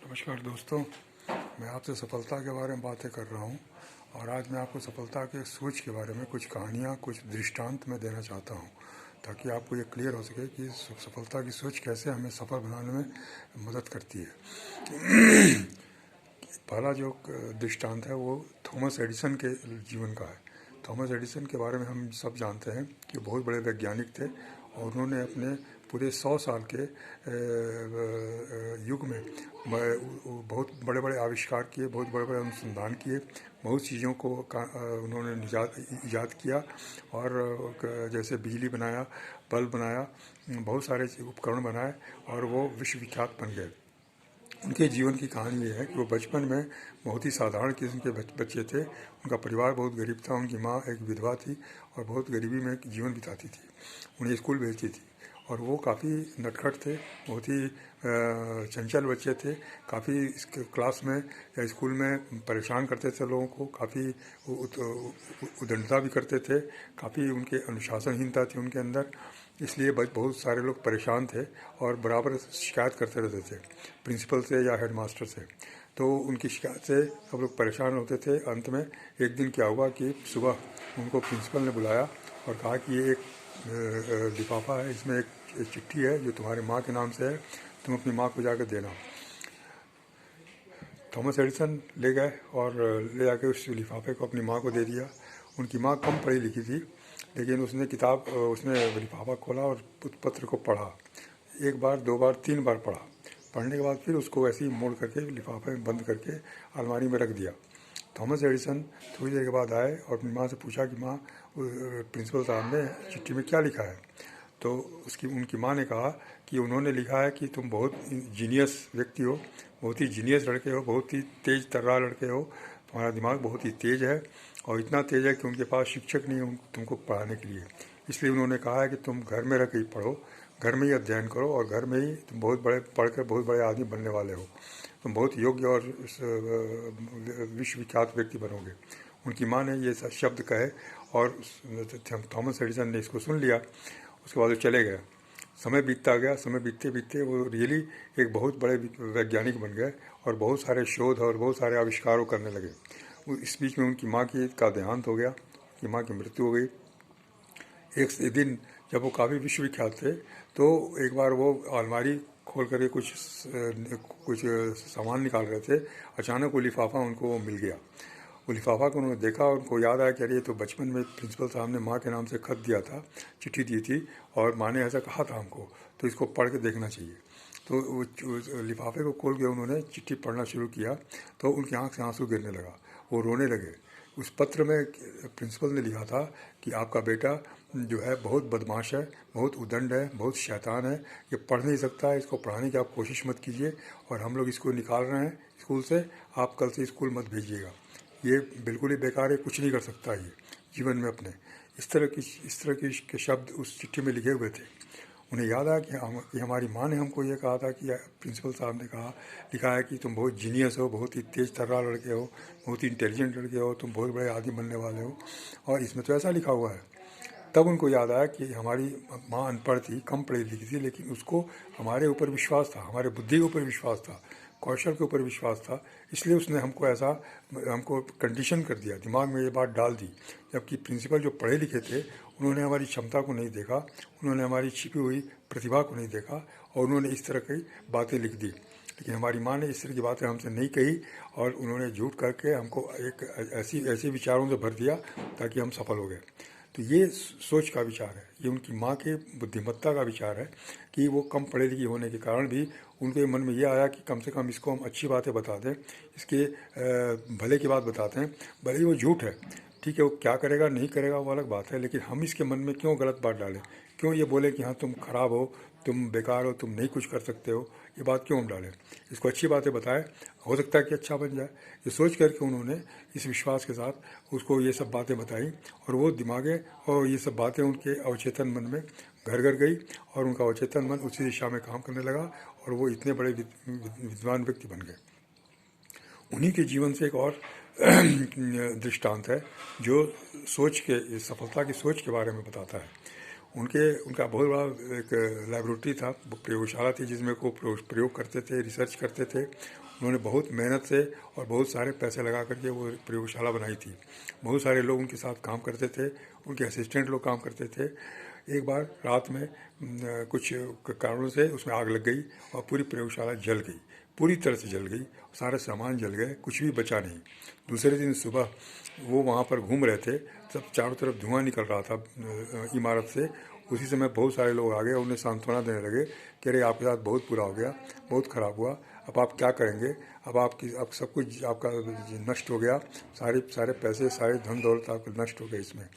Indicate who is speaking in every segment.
Speaker 1: नमस्कार दोस्तों, मैं आपसे सफलता के बारे में बातें कर रहा हूँ और आज मैं आपको सफलता के सोच के बारे में कुछ कहानियाँ, कुछ दृष्टांत मैं देना चाहता हूँ ताकि आपको ये क्लियर हो सके कि सफलता की सोच कैसे हमें सफल बनाने में मदद करती है। पहला जो दृष्टांत है वो थॉमस एडिसन के जीवन का है। थॉमस एडिसन के बारे में हम सब जानते हैं कि बहुत बड़े वैज्ञानिक थे और उन्होंने अपने पूरे 100 साल के युग में बहुत बड़े बड़े आविष्कार किए, बहुत बड़े बड़े अनुसंधान किए, बहुत चीज़ों को उन्होंने ईजाद किया और जैसे बिजली बनाया, बल्ब बनाया, बहुत सारे उपकरण बनाए और वो विश्वविख्यात बन गए। उनके जीवन की कहानी ये है कि वो बचपन में बहुत ही साधारण किस्म के बच्चे थे। उनका परिवार बहुत गरीब था, उनकी माँ एक विधवा थी और बहुत गरीबी में जीवन बिताती थी। उन्हें स्कूल भेजती थी और वो काफ़ी नटखट थे, बहुत ही चंचल बच्चे थे। काफ़ी क्लास में या स्कूल में परेशान करते थे लोगों को, काफ़ी उद्दंडता भी करते थे, काफ़ी उनके अनुशासनहीनता थी उनके अंदर। इसलिए बहुत सारे लोग परेशान थे और बराबर शिकायत करते रहते थे प्रिंसिपल से या हेडमास्टर से। तो उनकी शिकायत से सब लोग परेशान होते थे। अंत में एक दिन क्या हुआ कि सुबह उनको प्रिंसिपल ने बुलाया और कहा कि ये एक लिफाफा है, इसमें एक चिट्ठी है जो तुम्हारे माँ के नाम से है, तुम अपनी माँ को जाकर देना। थॉमस एडिसन ले गए और ले जाके उस लिफाफे को अपनी माँ को दे दिया। उनकी माँ कम पढ़ी लिखी थी, लेकिन उसने लिफाफा खोला और पत्र को पढ़ा। एक बार, दो बार, तीन बार पढ़ा। पढ़ने के बाद फिर उसको ऐसे ही मोड़ करके लिफाफे में बंद करके अलमारी में रख दिया। थॉमस एडिसन थोड़ी देर के बाद आए और अपनी माँ से पूछा कि माँ, प्रिंसिपल साहब ने चिट्ठी में क्या लिखा है? तो उनकी माँ ने कहा कि उन्होंने लिखा है कि तुम बहुत जीनियस व्यक्ति हो, बहुत ही जीनियस लड़के हो, बहुत ही तेज तर्रा लड़के हो, तुम्हारा दिमाग बहुत ही तेज है और इतना तेज है कि उनके पास शिक्षक नहीं है तुमको पढ़ाने के लिए। इसलिए उन्होंने कहा है कि तुम घर में रह के ही पढ़ो, घर में ही अध्ययन करो और घर में ही तुम बहुत बड़े पढ़कर बहुत बड़े आदमी बनने वाले हो, तुम बहुत योग्य और विश्वविख्यात व्यक्ति बनोगे। उनकी माँ ने ये शब्द कहे और थॉमस एडिसन ने इसको सुन लिया। उसके बाद वो चले गए। समय बीतता गया, समय बीतते बीतते वो रियली एक बहुत बड़े वैज्ञानिक बन गए और बहुत सारे शोध और बहुत सारे आविष्कार करने लगे। इस बीच में उनकी माँ का देहांत हो गया, उनकी माँ की मृत्यु हो गई। एक दिन जब वो काफ़ी विश्वविख्यात थे तो एक बार वो अलमारी खोल करके कुछ सामान निकाल रहे थे। अचानक वो लिफाफा उनको मिल गया। वो लिफाफा को उन्होंने देखा और उनको याद आया कि अरे ये तो बचपन में प्रिंसिपल साहब ने माँ के नाम से खत दिया था, चिट्ठी दी थी और माँ ने ऐसा कहा था हमको, तो इसको पढ़ के देखना चाहिए। तो वो लिफाफे को खोल के उन्होंने चिट्ठी पढ़ना शुरू किया तो उनकी आँख से आंसू गिरने लगा, वो रोने लगे। उस पत्र में प्रिंसिपल ने लिखा था कि आपका बेटा जो है बहुत बदमाश है, बहुत उद्दंड है, बहुत शैतान है, ये पढ़ नहीं सकता है, इसको पढ़ाने की आप कोशिश मत कीजिए और हम लोग इसको निकाल रहे हैं स्कूल से, आप कल से स्कूल मत भेजिएगा, ये बिल्कुल ही बेकार है, कुछ नहीं कर सकता ये जीवन में अपने। इस तरह के शब्द उस चिट्ठी में लिखे हुए थे। उन्हें याद आया कि हमारी माँ ने हमको ये कहा था कि प्रिंसिपल साहब ने लिखा है कि तुम बहुत जीनियस हो, बहुत ही तेज तर्रा लड़के हो, बहुत ही इंटेलिजेंट लड़के हो, तुम बहुत बड़े आदमी बनने वाले हो और इसमें तो ऐसा लिखा हुआ है। तब उनको याद आया कि हमारी माँ अनपढ़ थी, कम पढ़ी लिखी थी, लेकिन उसको हमारे ऊपर विश्वास था, हमारे बुद्धि के ऊपर विश्वास था, कौशल के ऊपर विश्वास था, इसलिए उसने हमको कंडीशन कर दिया, दिमाग में ये बात डाल दी। जबकि प्रिंसिपल जो पढ़े लिखे थे उन्होंने हमारी क्षमता को नहीं देखा, उन्होंने हमारी छिपी हुई प्रतिभा को नहीं देखा और उन्होंने इस तरह की बातें लिख दी। लेकिन हमारी माँ ने इस तरह की बातें हमसे नहीं कही और उन्होंने झूठ करके हमको एक ऐसे विचारों से भर दिया ताकि हम सफल हो गए। तो ये सोच का विचार है, ये उनकी माँ के बुद्धिमत्ता का विचार है कि वो कम पढ़े लिखे होने के कारण भी उनके मन में ये आया कि कम से कम इसको हम अच्छी बातें बता दें, इसके भले की बात बताते हैं, भले ही वो झूठ है, ठीक है, वो क्या करेगा नहीं करेगा वो अलग बात है, लेकिन हम इसके मन में क्यों गलत बात डालें, क्यों ये बोले कि हाँ तुम खराब हो, तुम बेकार हो, तुम नहीं कुछ कर सकते हो, ये बात क्यों हम डालें, इसको अच्छी बातें बताएं, हो सकता है कि अच्छा बन जाए। ये सोच करके उन्होंने इस विश्वास के साथ उसको ये सब बातें बताई और वो दिमागे और ये सब बातें उनके अवचेतन मन में घर घर गई और उनका अवचेतन मन उसी दिशा में काम करने लगा और वो इतने बड़े विद्वान व्यक्ति बन गए। उन्हीं के जीवन से एक और दृष्टांत है जो सफलता की सोच के बारे में बताता है। उनका बहुत बड़ा एक लेबोरेटरी था, प्रयोगशाला थी जिसमें वो प्रयोग करते थे, रिसर्च करते थे। उन्होंने बहुत मेहनत से और बहुत सारे पैसे लगा करके वो प्रयोगशाला बनाई थी। बहुत सारे लोग उनके साथ काम करते थे, उनके असिस्टेंट लोग काम करते थे। एक बार रात में कुछ कारणों से उसमें आग लग गई और पूरी प्रयोगशाला जल गई, पूरी तरह से जल गई, सारे सामान जल गए, कुछ भी बचा नहीं। दूसरे दिन सुबह वो वहाँ पर घूम रहे थे, सब चारों तरफ धुआं निकल रहा था इमारत से। उसी समय बहुत सारे लोग आ गए, उन्हें सांत्वना देने लगे कि अरे आपके साथ बहुत बुरा हो गया, बहुत ख़राब हुआ, अब आप क्या करेंगे, अब सब कुछ आपका नष्ट हो गया, सारे पैसे, सारे धन दौलत आपके नष्ट हो गए इसमें।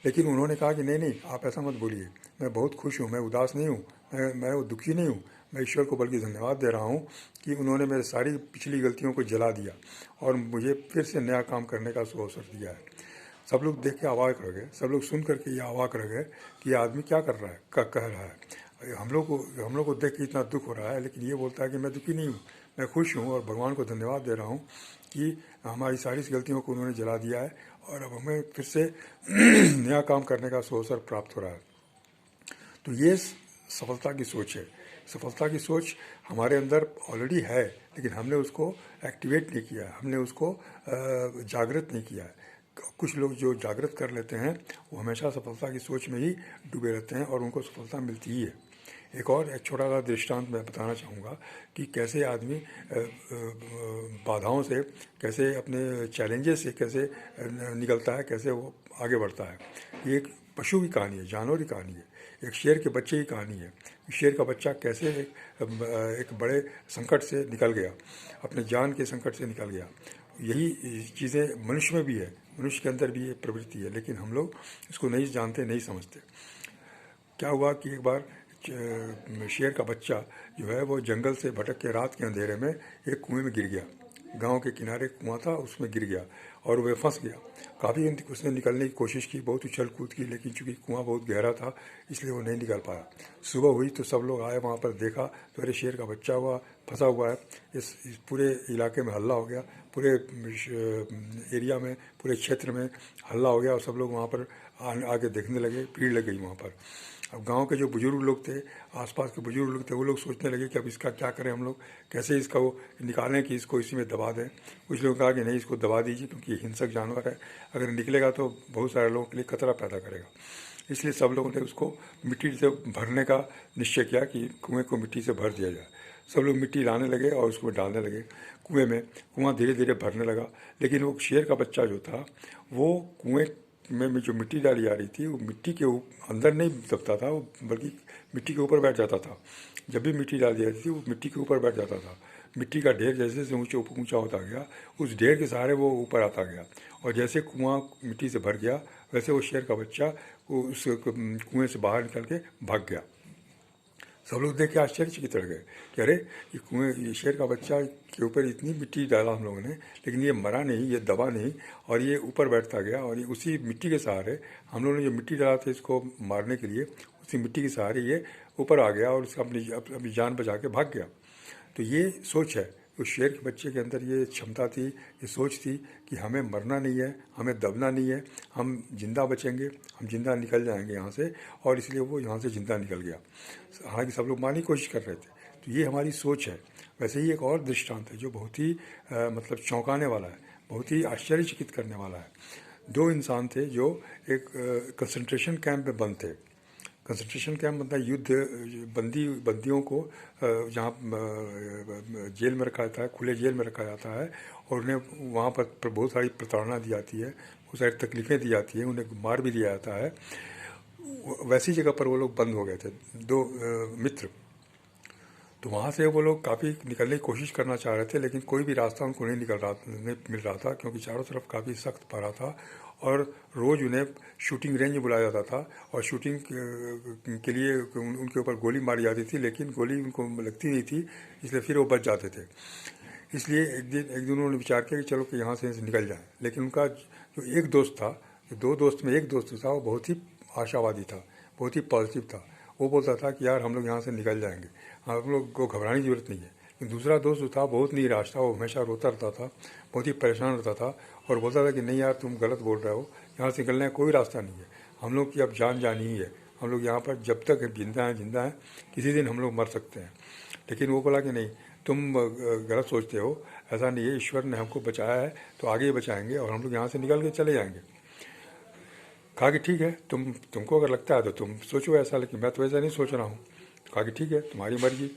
Speaker 1: लेकिन उन्होंने कहा कि नहीं नहीं, आप ऐसा मत बोलिए, मैं बहुत खुश हूँ, मैं उदास नहीं हूँ, मैं दुखी नहीं हूँ। मैं ईश्वर को बल्कि धन्यवाद दे रहा हूँ कि उन्होंने मेरे सारी पिछली गलतियों को जला दिया और मुझे फिर से नया काम करने का अवसर दिया है। सब लोग देख के अवाक रह गए, सब लोग सुन करके ये अवाक रह गए कि ये आदमी क्या कर रहा है, कह रहा है। हम लोग को देख के इतना दुख हो रहा है, लेकिन ये बोलता है कि मैं दुखी नहीं हूँ, मैं खुश हूँ और भगवान को धन्यवाद दे रहा हूँ कि हमारी सारी गलतियों को उन्होंने जला दिया है और अब हमें फिर से नया काम करने का अवसर प्राप्त हो रहा है। तो ये सफलता की सोच है। सफलता की सोच हमारे अंदर ऑलरेडी है, लेकिन हमने उसको एक्टिवेट नहीं किया, हमने उसको जागृत नहीं किया है। कुछ लोग जो जागृत कर लेते हैं वो हमेशा सफलता की सोच में ही डूबे रहते हैं और उनको सफलता मिलती ही है। एक छोटा सा दृष्टांत मैं बताना चाहूँगा कि कैसे आदमी बाधाओं से, कैसे अपने चैलेंजेस से कैसे निकलता है, कैसे वो आगे बढ़ता है। ये एक पशु की कहानी है, जानवर की कहानी है, एक शेर के बच्चे की कहानी है। शेर का बच्चा कैसे एक बड़े संकट से निकल गया, अपने जान के संकट से निकल गया। यही चीज़ें मनुष्य में भी है, मनुष्य के अंदर भी ये प्रवृत्ति है, लेकिन हम लोग इसको नहीं जानते, नहीं समझते। क्या हुआ कि एक बार शेर का बच्चा जो है वो जंगल से भटक के रात के अंधेरे में एक कुएं में गिर गया। गांव के किनारे कुआं था, उसमें गिर गया और वह फंस गया। काफ़ी उसने निकलने की कोशिश की, बहुत उछल कूद की, लेकिन चूंकि कुआं बहुत गहरा था इसलिए वो नहीं निकल पाया। सुबह हुई तो सब लोग आए, वहाँ पर देखा तो अरे शेर का बच्चा फंसा हुआ है। इस पूरे इलाके में हल्ला हो गया, पूरे एरिया में, पूरे क्षेत्र में हल्ला हो गया और सब लोग वहाँ पर आके देखने लगे, भीड़ लग गई वहाँ पर। अब गांव के जो बुजुर्ग लोग थे, आसपास के बुजुर्ग लोग थे, वो लोग सोचने लगे कि अब इसका क्या करें हम लोग, कैसे इसका वो निकालें कि इसको इसी में दबा दें। कुछ लोगों ने कहा कि नहीं, इसको दबा दीजिए क्योंकि ये हिंसक जानवर है, अगर निकलेगा तो बहुत सारे लोगों के लिए खतरा पैदा करेगा। इसलिए सब लोगों ने उसको मिट्टी से भरने का निश्चय किया कि कुएँ को मिट्टी से भर दिया जाए। सब लोग मिट्टी लाने लगे और उसको डालने लगे कुएँ में। कुआँ धीरे धीरे भरने लगा, लेकिन वो शेर का बच्चा जो था वो कुएँ में जो मिट्टी डाली जा रही थी वो मिट्टी के अंदर नहीं दबता था, वो बल्कि मिट्टी के ऊपर बैठ जाता था। जब भी मिट्टी डाली जाती थी वो मिट्टी के ऊपर बैठ जाता था। मिट्टी का ढेर जैसे जैसे ऊंचा होता गया, उस ढेर के सहारे वो ऊपर आता गया और जैसे कुआं मिट्टी से भर गया वैसे वो शेर का बच्चा उस कुएं से बाहर निकल के भाग गया। सब लोग देख के आश्चर्यचकित रह गए कि अरे ये शेर का बच्चा के ऊपर इतनी मिट्टी डाला हम लोगों ने, लेकिन ये मरा नहीं, ये दबा नहीं और ये ऊपर बैठता गया और ये उसी मिट्टी के सहारे, हम लोगों ने जो मिट्टी डाला था इसको मारने के लिए, उसी मिट्टी के सहारे ये ऊपर आ गया और उसका अपनी जान बचा के भाग गया। तो ये सोच है, उस शेर के बच्चे के अंदर ये क्षमता थी, ये सोच थी कि हमें मरना नहीं है, हमें दबना नहीं है, हम जिंदा बचेंगे, हम जिंदा निकल जाएंगे यहाँ से, और इसलिए वो यहाँ से जिंदा निकल गया। हालांकि सब लोग मारने की कोशिश कर रहे थे। तो ये हमारी सोच है। वैसे ही एक और दृष्टांत है जो बहुत ही मतलब चौंकाने वाला है, बहुत ही आश्चर्यचकित करने वाला है। दो इंसान थे जो एक कंसंट्रेशन कैंप में बंद थे। कंसंट्रेशन कैंप मतलब युद्ध बंदियों को जहाँ जेल में रखा जाता है, खुले जेल में रखा जाता है और उन्हें वहाँ पर बहुत सारी प्रताड़ना दी जाती है, बहुत सारी तकलीफ़ें दी जाती हैं, उन्हें मार भी दिया जाता है। वैसी जगह पर वो लोग बंद हो गए थे, दो मित्र। तो वहाँ से वो लोग काफ़ी निकलने की कोशिश करना चाह रहे थे, लेकिन कोई भी रास्ता उनको नहीं मिल रहा था, क्योंकि चारों तरफ काफ़ी सख्त पारा था और रोज़ उन्हें शूटिंग रेंज में बुलाया जाता था और शूटिंग के लिए उनके ऊपर गोली मारी जाती थी, लेकिन गोली उनको लगती नहीं थी, इसलिए फिर वो बच जाते थे। इसलिए एक दिन उन्होंने विचार किया कि चलो कि यहाँ से निकल जाए। लेकिन उनका जो एक दोस्त था, जो दो दोस्त में एक दोस्त था, वो बहुत ही आशावादी था, बहुत ही पॉजिटिव था। वो बोलता था कि यार हम लोग यहाँ से निकल जाएंगे, हम लोग को घबराने की जरूरत नहीं है। लेकिन दूसरा दोस्त जो था बहुत निराश था, वो हमेशा रोता रहता था, बहुत ही परेशान रहता था और बोलता था कि नहीं यार तुम गलत बोल रहे हो, यहाँ से निकलने का कोई रास्ता नहीं है, हम लोग की अब जान जानी ही है, हम लोग यहाँ पर जब तक जिंदा हैं, किसी दिन हम लोग मर सकते हैं। लेकिन वो बोला कि नहीं, तुम गलत सोचते हो, ऐसा नहीं है, ईश्वर ने हमको बचाया है तो आगे ही बचाएंगे और हम लोग यहाँ से निकल के चले जाएंगे। कहा कि ठीक है, तुमको अगर लगता है तो तुम सोचो ऐसा, लेकिन मैं तो ऐसा नहीं सोच रहा हूँ। तो कहा कि ठीक है, तुम्हारी मर्जी।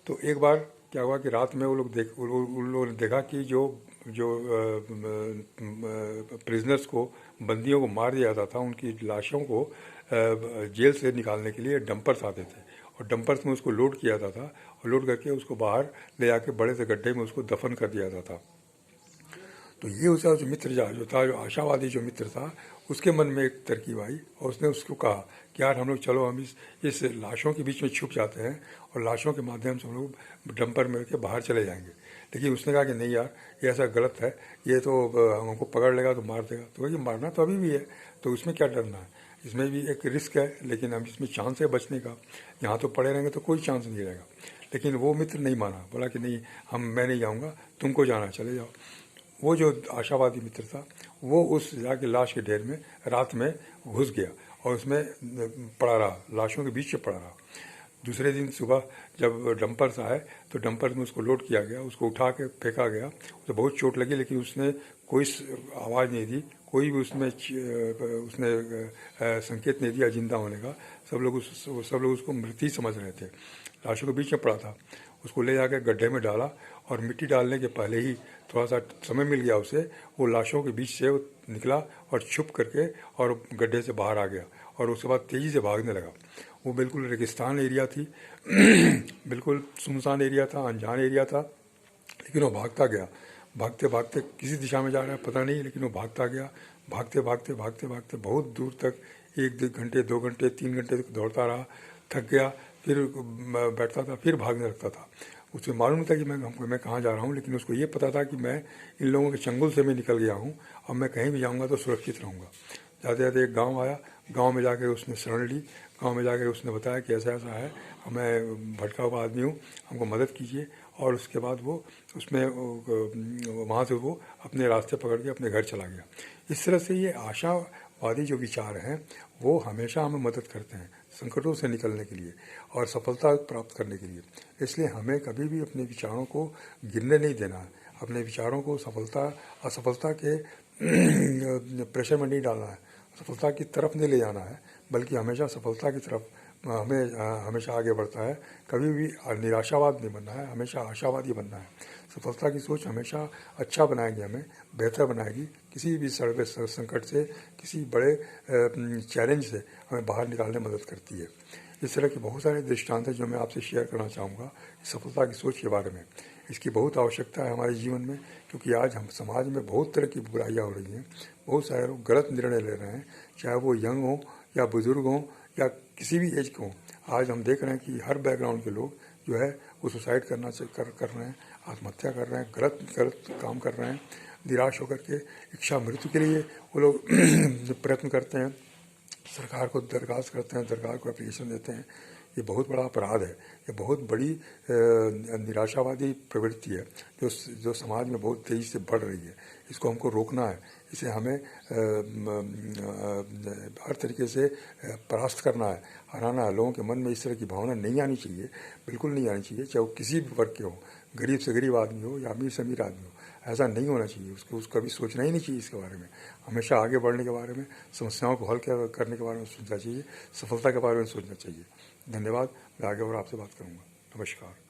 Speaker 1: तो एक बार क्या हुआ कि रात में उन लोगों ने देखा कि जो प्रिजनर्स को, बंदियों को मार दिया जाता था, उनकी लाशों को जेल से निकालने के लिए डंपर्स आते थे और डंपर्स में उसको लोड किया जाता था और लोड करके उसको बाहर ले जाके बड़े से गड्ढे में उसको दफन कर दिया जाता था। तो ये उसका जो मित्र जो था, जो आशावादी जो मित्र था, उसके मन में एक तरकीब आई और उसने उसको कहा कि यार हम लोग चलो, हम इस लाशों के बीच में छुप जाते हैं और लाशों के माध्यम से हम लोग डंपर में के बाहर चले जाएंगे। लेकिन उसने कहा कि नहीं यार, ये ऐसा गलत है, ये तो हमको पकड़ लेगा तो मार देगा। तो ये मारना तो अभी भी है, तो उसमें क्या डरना है, इसमें भी एक रिस्क है, लेकिन हम इसमें चांस है बचने का। यहाँ तो पड़े रहेंगे तो कोई चांस नहीं रहेगा। लेकिन वो मित्र नहीं माना, बोला कि नहीं, मैं नहीं जाऊँगा, तुमको जाना, चले जाओ। वो जो आशावादी मित्र था, वो उस जाके लाश के ढेर में रात में घुस गया और उसमें पड़ा रहा, लाशों के बीच में पड़ा रहा। दूसरे दिन सुबह जब डंपर्स आए तो डंपर्स में उसको लोड किया गया, उसको उठा के फेंका गया। उसे बहुत चोट लगी, लेकिन उसने कोई आवाज़ नहीं दी, कोई भी उसने संकेत नहीं दिया जिंदा होने का। सब लोग उसको मृत ही समझ रहे थे। लाशों के बीच में पड़ा था, उसको ले जाकर गड्ढे में डाला और मिट्टी डालने के पहले ही थोड़ा सा समय मिल गया उसे, वो लाशों के बीच से निकला और छुप करके और गड्ढे से बाहर आ गया और उसके बाद तेज़ी से भागने लगा। वो बिल्कुल रेगिस्तान एरिया थी बिल्कुल सुनसान एरिया था, अनजान एरिया था, लेकिन वो भागता गया। भागते भागते किसी दिशा में जा रहा है पता नहीं, लेकिन वो भागता गया। भागते भागते भागते भागते बहुत दूर तक, 1 घंटे 2 घंटे 3 घंटे तक दौड़ता रहा, थक गया, फिर बैठता था, फिर भागने लगता था। उसे मालूम नहीं था कि मैं कहाँ जा रहा हूँ, लेकिन उसको ये पता था कि मैं इन लोगों के चंगुल से मैं निकल गया हूँ और मैं कहीं भी जाऊँगा तो सुरक्षित रहूँगा। जाते जाते एक गांव आया, गांव में जाकर उसने शरण ली। गांव में जाकर उसने बताया कि ऐसा ऐसा है, मैं भटका हुआ आदमी हूँ, हमको मदद कीजिए। और उसके बाद वो उसमें वहाँ से वो अपने रास्ते पकड़ के अपने घर चला गया। इस तरह से ये आशावादी जो विचार हैं वो हमेशा हमें मदद करते हैं संकटों से निकलने के लिए और सफलता प्राप्त करने के लिए। इसलिए हमें कभी भी अपने विचारों को गिरने नहीं देना है, अपने विचारों को सफलता असफलता के प्रेशर में नहीं डालना है, सफलता की तरफ नहीं ले जाना है, बल्कि हमेशा सफलता की तरफ हमें हमेशा आगे बढ़ता है। कभी भी निराशावाद नहीं बनना है, हमेशा आशावादी बनना है। सफलता की सोच हमेशा अच्छा बनाएगी, हमें बेहतर बनाएगी, किसी भी संकट से, किसी बड़े चैलेंज से हमें बाहर निकालने में मदद करती है। इस तरह के बहुत सारे दृष्टांत हैं जो मैं आपसे शेयर करना चाहूँगा सफलता की सोच के बारे में। इसकी बहुत आवश्यकता है हमारे जीवन में, क्योंकि आज हम समाज में बहुत तरह की बुराइयाँ हो रही हैं, बहुत सारे लोग गलत निर्णय ले रहे हैं, चाहे वो यंग हों या बुज़ुर्ग हों या किसी भी एज के हों। आज हम देख रहे हैं कि हर बैकग्राउंड के लोग जो है वो सुसाइड कर रहे हैं, आत्महत्या कर रहे हैं, गलत काम कर रहे हैं। निराश होकर के इच्छा मृत्यु के लिए वो लोग प्रयत्न करते हैं, सरकार को दरखास्त करते हैं, सरकार को एप्लीकेशन देते हैं। ये बहुत बड़ा अपराध है, ये बहुत बड़ी निराशावादी प्रवृत्ति है जो समाज में बहुत तेज़ी से बढ़ रही है। इसको हमको रोकना है, इसे हमें हर तरीके से परास्त करना है, हराना है। लोगों के मन में इस तरह की भावना नहीं आनी चाहिए, बिल्कुल नहीं आनी चाहिए, चाहे वो किसी भी वर्ग के हो, गरीब से गरीब आदमी हो या अमीर से अमीर आदमी हो। ऐसा नहीं होना चाहिए, उसको कभी सोचना ही नहीं चाहिए इसके बारे में। हमेशा आगे बढ़ने के बारे में, समस्याओं को हल करने के बारे में सोचना चाहिए, सफलता के बारे में सोचना चाहिए। धन्यवाद। मैं आगे और आपसे बात करूँगा। नमस्कार।